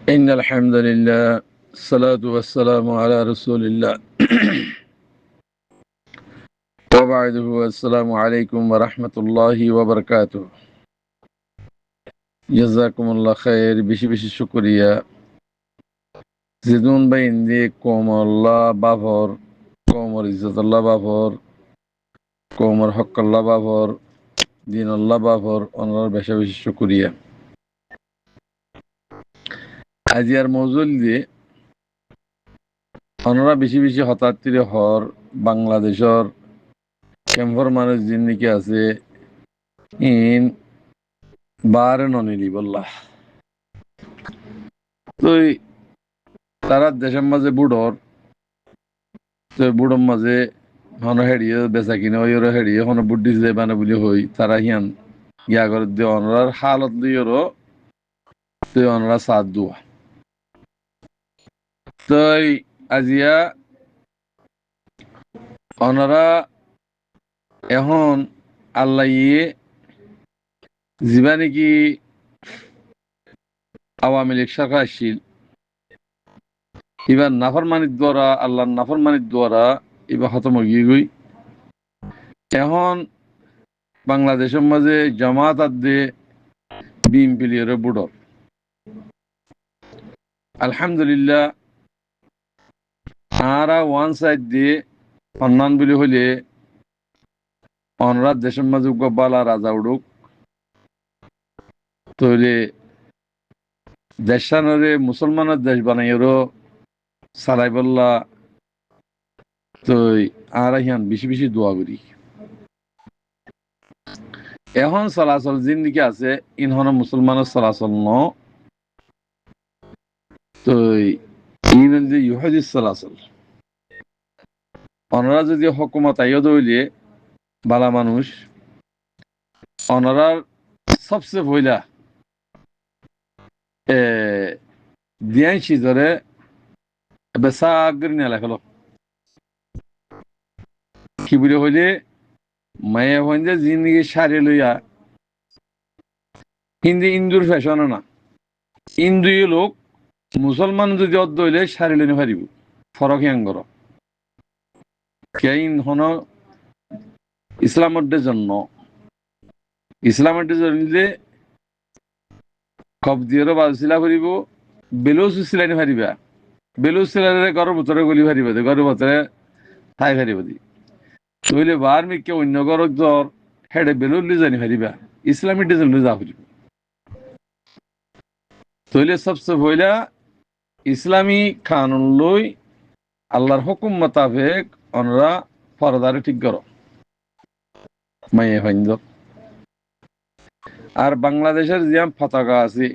إن الحمد لله الصلاة والسلام على رسول الله وبعده السلام عليكم ورحمة الله وبركاته جزاكم الله خير بشي بشي شكريا زيدون بين دي قوم الله بافور قوم عزت الله بافور قوم حق الله بافور دين الله بافور أنور بشي بشي شكريا আজিয়ার মৌজুল দিয়ে অনরা বেশি বেশি হতাত্তিরে হর বাংলাদেশর কেমফর মানুষ জিন্দিকে আছে ইন বারে ননিলি বললা তো তারা দেশের মাঝে বুড়র তো বুড়র মাঝে হন হেড়িয়ে বেচা কিনে ওইরও হেড়িয়ে হন বুদ্ধি যে বানে বলি হই তারা হিয়ান ইয়া করে দিয়ে অনরার হালত দিয়েরও তো অনরা সাথ দুয়া তো আজিয়া অনরা এখন আল্লাহ ইয়ে যিবা নাকি আওয়ামী লীগ সরকার আসছিল এবার নাফরমানির দ্বারা আল্লাহর নাফরমানির দ্বারা এবার খতম হয়ে গই এখন বাংলাদেশের মাঝে জামাত আদে বিএনপির বুড়র আলহামদুলিল্লাহ আরা ওয়ান সাইড দিয়ে অন্যান বলে হইলে অনরাত দেশের মাঝে বালা রাজা উড়ুক তৈলে দেশানরে মুসলমানের দেশ বানাইরও সালাই বল্লা তো আরা হিয়ান বেশি বেশি দোয়া করি এখন চলাচল জিন্দিকে আছে ইনহন মুসলমানের চলাচল ন তো ইন যে ইহুদিস চলাচল অনরা যদি হকুমত আইয় দইলে বালা মানুষ অনরার সবচেয়ে ভইলা দিয়ান সিজরে বেসাগর নিয়ে লেখলো কি বলে হইলে মায়ে হইন যে জিন্দগি সারি লইয়া হিন্দি ইন্দুর ফ্যাশন না ইন্দু লোক মুসলমান যদি অর্ধ হইলে সারি লইনে পারিব ফরক হিয়াঙ্গর কেইন হন ইসলামের জন্য ইসলামের জন্য কব দিয়েরও বাজছিলা করিব বেলুস সিলাইনি পারিবা বেলুস সিলাইলে ঘরের ভিতরে গলি পারিবা ঘরের ভিতরে ঠাই পারিব দি তইলে বার মিকে অন্য ঘরক জ্বর হেডে বেলুলি জানি পারিবা ইসলামী ডিজাইন যা পারিব তইলে সবচেয়ে ভইলা ইসলামী কানুন লই আল্লাহর হুকুম মোতাবেক অনরা পর্দারে ঠিক করো মাইয়ে ফাইন্দ আর বাংলাদেশের জিয়াম পতাকা আছে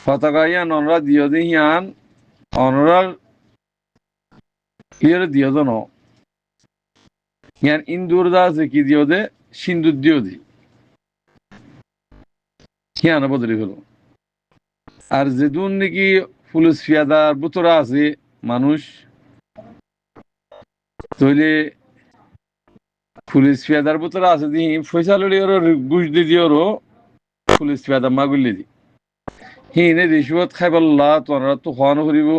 পতাকা ইয়ান অনরা দিও দি হিয়ান অনরার হিয়ার দিও জন ইয়ান ইন্দুর দা আছে কি দিও দে সিন্দুর দিও দি হিয়ান বদলি হলো আর যেদুন নাকি পুলিশ ফিয়াদার বুতরা আছে মানুষ তইলে পুলিশ ফিয়াদার বুতরা আছে দি ফয়সালি ওর ঘুষ দি দিওরও পুলিশ ফিয়াদা মাগুলি দি হিনে রিশওয়াত খাইবাল্লা তোরা তো হওয়ানো করিব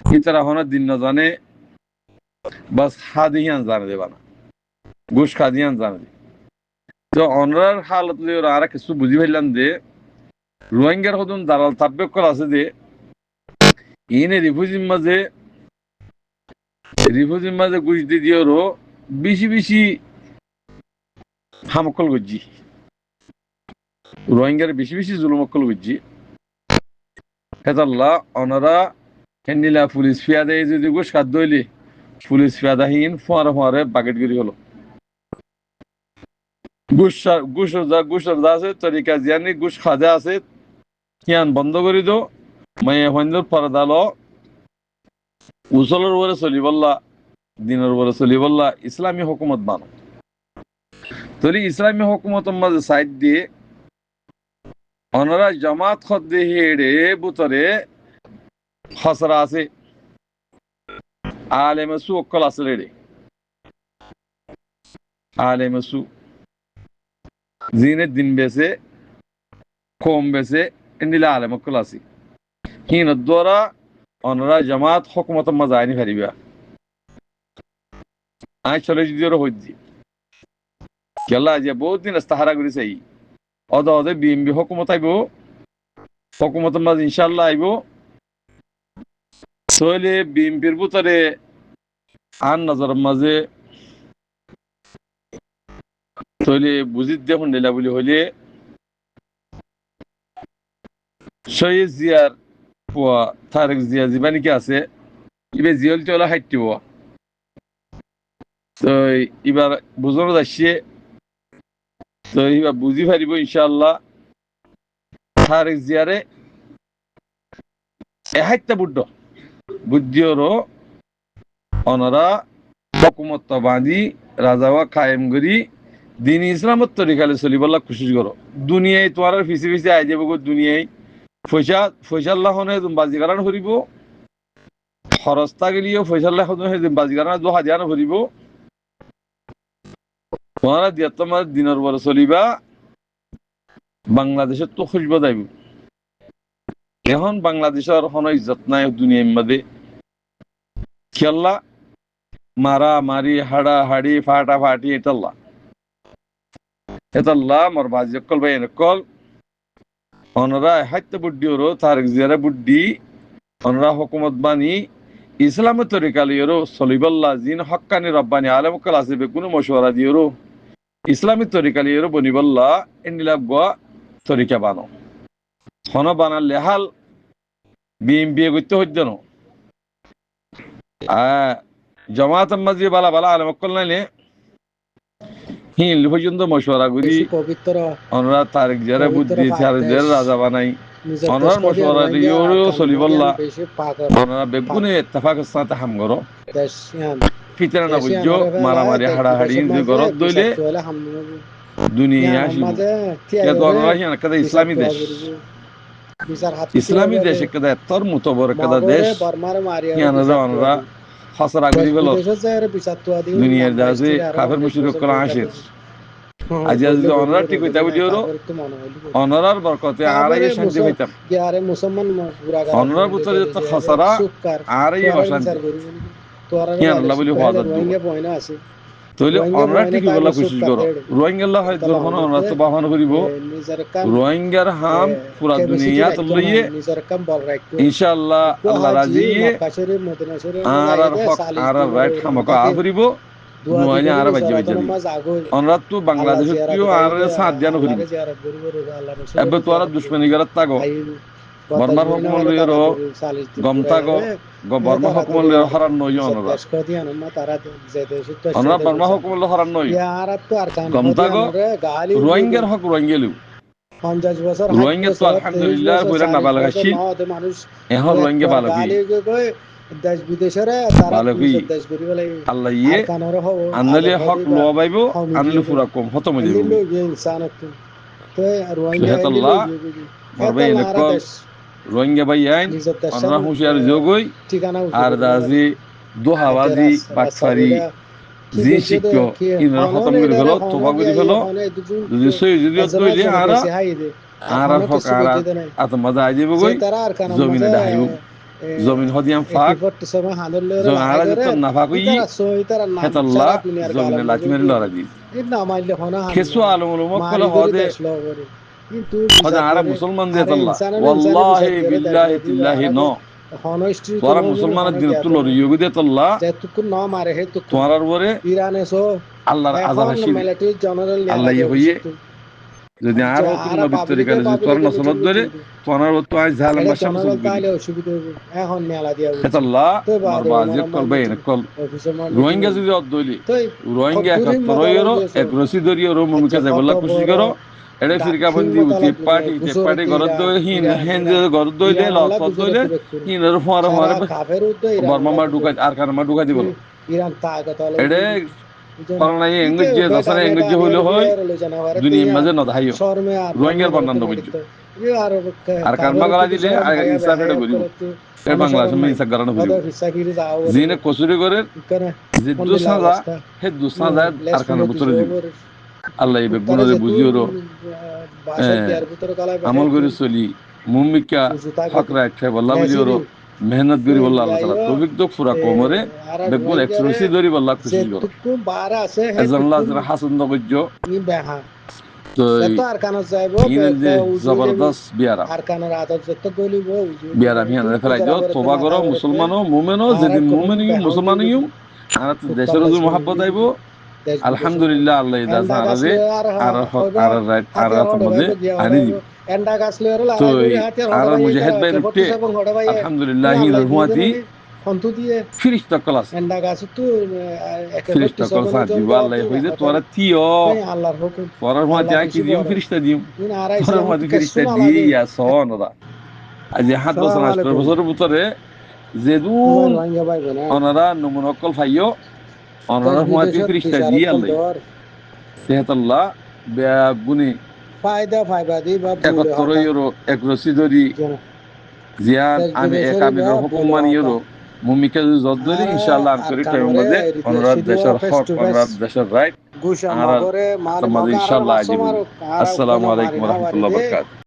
হিতারা হনার দিন না জানে বাস হাদিয়ান জানে দেবা না ঘুষ খাদিয়ান জানে দে তো অনরার হালত ওরা আর কিছু বুঝি পাইলাম যে রোহিঙ্গার হতুন দালাল তাব্যকল আছে যে ইনে রিফিউজির মাঝে ঘুষ দি দিওরও বেশি বেশি হামকল গজ্জি রোহিঙ্গার বেশি বেশি জুলুমকল গজ্জি হেতাল্লাহ অনরা হেন্ডিলা পুলিশ ফিয়াদে যদি ঘুষ খাদ্য হইলে পুলিশ ফিয়াদাহীন ফোয়ারে বাকেট গিরি হলো ঘুষ আছে তরিকা জিয়ানি ঘুষ খাদে আছে হিয়ান বন্ধ করে দো মাইয়া হইন্দর পরদাল উসলের উপরে চলিবল্লা দিনের উপরে চলিবল্লা ইসলামী হুকুমত বানো তলি ইসলামী হুকুমতের মাঝে সাইড দিয়ে অনরা জামাত খদ্দে হেড়ে বুতরে খসরা আছে আলেমসু অক্কল আছে রেড়ে আলেমসু জিনের দিন বেছে কম বেছে এন্ডিলা আলেমকল আছি হিনত দ্বারা অনরা জামাত হকুমত মজা আইনি ফারিবা আই চলে যদি ওরা হইজি কেলা যে বহুত দিন তাহারা করেছে এই অদে অদে বিএমবি হকুমত আইব হকুমত মাঝে ইনশাল্লাহ আইব সইলে বিএমপির ভিতরে আন নজর মাঝে সইলে বুঝিত দেখুন দিলা বলি হইলে শহীদ জিয়ার পোয়া তারেক জিয়া জীবানী কি আছে ইবে জিয়ল চলা হাইটিব তো এবার বুঝানো যাচ্ছে তো এবার বুঝি পারিব ইনশাআল্লাহ তারেক জিয়ারে এহাইতা বুদ্ধ বুদ্ধিওরও অনরা হকুমত বাঁধি রাজাওয়া কায়েম করি দিন ইসলামত তরিকালে চলিবল্লা কোশিশ করো দুনিয়ায় তোমার ফিসি ফিসি আই যাব দুনিয়ায় পয়সা পয়সাল্লাহ বাজিগারান করিব খরচটা গেলিও পয়সাল্লাহ বাজিগারান 2000 করিব তোমার দিয়া তোমার দিনের পরে চলিবা বাংলাদেশের তো খুঁজব যাইব এখন বাংলাদেশের কোনো ইজ্জত নাই দুনিয়ার মধ্যে খেলা মারা মারি হাড়া হাড়ি ফাটা ফাটি এটাল্লা মোর বাজি কল ভাই কল অনরা হাইতে বুদ্ধি ওরো তারেক জিয়ারে বুদ্ধি অনরা হুকুমত বানি ইসলামের তরিকালি ওরো সলিবল্লা জিন হক্কানি রব্বানি আলেম কল আসবে কোনো মশওয়ারা দিওরো ইসলামী তরিকালি ওরো বনিবল্লা ইন্দিলা গোয়া তরিকা বানো হন বানার লেহাল বিএমপি করতে হইত না জমাত মাঝি বালা বালা আলেম কল নাইলে হিল পর্যন্ত মশওয়ারা করি অনরা তারেক জিয়ারে বুদ্ধি তারেক জিয়ারে রাজা বানাই অনরার মশওয়ারা দিওরো সলিবল্লা অনরা বেগুনে ইত্তেফাকের সাথে হাম করো ফিতরা না বুঝছো মারামারি হাড়াহাড়ি যে গরত দইলে দুনিয়া আসিব এত অনরা হিয়ান কাদা ইসলামী দেশ কাদা তোর মতো বড় কাদা দেশ হিয়ান অনরা খসরা করি গেল দুনিয়ার দাসে কাফের মুশরিক করা আসে আজ আজ অনরা ঠিক হইতা বুঝিওরো অনরার বরকতে আরাই শান্তি হইতাম অনরার ভিতরে যত খসরা আরাই অশান্তি হিয়ান আল্লাহ বলি হওয়া যাবে তাহলে অনরা ঠিক বলা কোশিশ করো রোহিঙ্গা হয় যখন অনরা তো বাহন করিব রোহিঙ্গার হাম পুরা দুনিয়া তলিয়ে ইনশাআল্লাহ আল্লাহ রাজি আর হক আর রাইট হামকা আফরিব নয়নে আর বাজে বাজে অনরা তো বাংলাদেশের তুইও আর সাথ জানো করিব এবে তো আর দুশমনি গরাত তাগো বর্মার হুকুম লইরো গম তাগো বর্মা হুকুম লইরো হারান নয় অনরা অনরা বর্মা হুকুম লইরো হারান নয় গম তাগো রোহিঙ্গার হক রোহিঙ্গেলু 50 বছর রোহিঙ্গা তো আলহামদুলিল্লাহ বইরা না বালাগাছি এখন রোহিঙ্গা বালাগি দেশ বিদেশরে তারা দেশ গরি বলে আল্লাহ ইয়ে আনলে হক লো বাইবো আনলে পুরা কম খতম হয়ে যাবে ইনসানত তো রোহিঙ্গা আল্লাহ মরবে নকল রোহিঙ্গা ভাই আইন অনরা হুশিয়ার যোগই আর দাজি দোহাবাজি বাকসারি জি শিক্ষো ইনরা খতম করে ফেলো তোবা করে ফেলো যদি সই যদি তৈরি আর হক আর আত মজা আই যাবে গই জমিনে দাইব জমিন হদিয়াম ফাক জমিন আরা যত নাফা কই হেতাল্লাহ জমিনে লাচমেরি লড়া দি কেসু আলম মক্কল হদে কিন্তু হদে আরা মুসলমান দে আল্লাহ ওয়াল্লাহি বিল্লাহি তিল্লাহি নো তোরা মুসলমানের দিন তুলো ইয়োগি দে আল্লাহ যেতুকুন না মারে হে তো তোরার পরে ইরানে সো আল্লাহর আযাব আসি মিলিটারি জেনারেল আল্লাহ ইয়ে হইয়ে যদি আর হুকুম নবী তরিকা যদি তোর নসলত ধরে তোনার তো আজ জালাম বাশাম সব তাইলে অসুবিধা হবে এখন মেলা দিয়া এটা আল্লাহ মারবাজি কল বাইন কল রোহিঙ্গা যদি অদলি রোহিঙ্গা এক তরয়রো এক রসি ধরিও রো মুমিকা যাবলা খুশি করো এডে ফিরকা বন্দি উতি পার্টি গরদ দই হিন হেন যে গরদ দইলে লস দইলে হিনের ফোয়ারে ফোয়ারে বর্মা মা ঢুকা আর কার মা ঢুকা দিবল ইরান তাগত এডে পালনাই ইংরেজি দসরে ইংরেজি হইলো হয় দুনিয়ার মাঝে ন দাইও রোহিঙ্গার বর্ণনা বুঝছো আর কারমা গলা দিলে আর ইনসাফ এটা করিব এর বাংলাদেশ মে ইনসাফ গরানো করিব জিনে কসুরি করে যে দুসাজা হে দুসাজা আর কার ভিতরে দিব আল্লাহ এই বেগুনরে বুঝিওরো আমল করে চলি মুমিকা হক রাইট খাই বল্লা বুঝি ওর মেহনত করি বল্লা আল্লাহ তাআলা তৌফিক দক ফুরা কোমরে বেগুন এক্সপ্রেসি দরি বল্লা খুশি করো যেটুকু বার আছে আল্লাহ যারা হাসান দগজ্জ নি বেহা তো এত আর কানো যাইবো ইনের যে জবরদস্ত বিয়ারা আর কানের আদত যত গলিব বিয়ারা হিয়ানে ফেলাই দিও তোবা করো মুসলমানও মুমিনও যেদিন মুমিনিও মুসলমানিও আর দেশের যে মহব্বত আইবো আলহামদুলিল্লাহ আল্লাহ দাসা আরে আর হক আর রাইট আর মধ্যে আনি দিব এন্ডা গাছলে তো আর মুজাহিদ ভাই রুটে আলহামদুলিল্লাহ হি রহমাতি ফন্তু দিয়ে ফিরিস্তা ক্লাস এন্ডা গাছ তো ফিরিস্তা ক্লাস দিব আল্লাহ হইছে তোরা তিও আল্লাহর হুকুম পরার মধ্যে কি দিও ফিরিস্তা দিও পরার মধ্যে ফিরিস্তা দি ইয়া সনরা আজ 7 বছর 8 বছরের ভিতরে যেদুন ওনারা নমুনকল ফাইও ওনারা মধ্যে ফিরিস্তা দি আল্লাহ সেহাতাল্লাহ বেগুনি ফায়দা দি বা 71 ইউরো 1 ধরি জিয়ান আমি এক আমির হুকুম মানি ইউরো মুমিকা জদ্দরি ইনশাআল্লাহ আমি করি টাইম মধ্যে অনুরাধ দেশের হক অনুরাধ দেশের রাইট আর ইনশাআল্লাহ আসসালামু আলাইকুম ওয়া রাহমাতুল্লাহি ওয়া বারাকাতুহু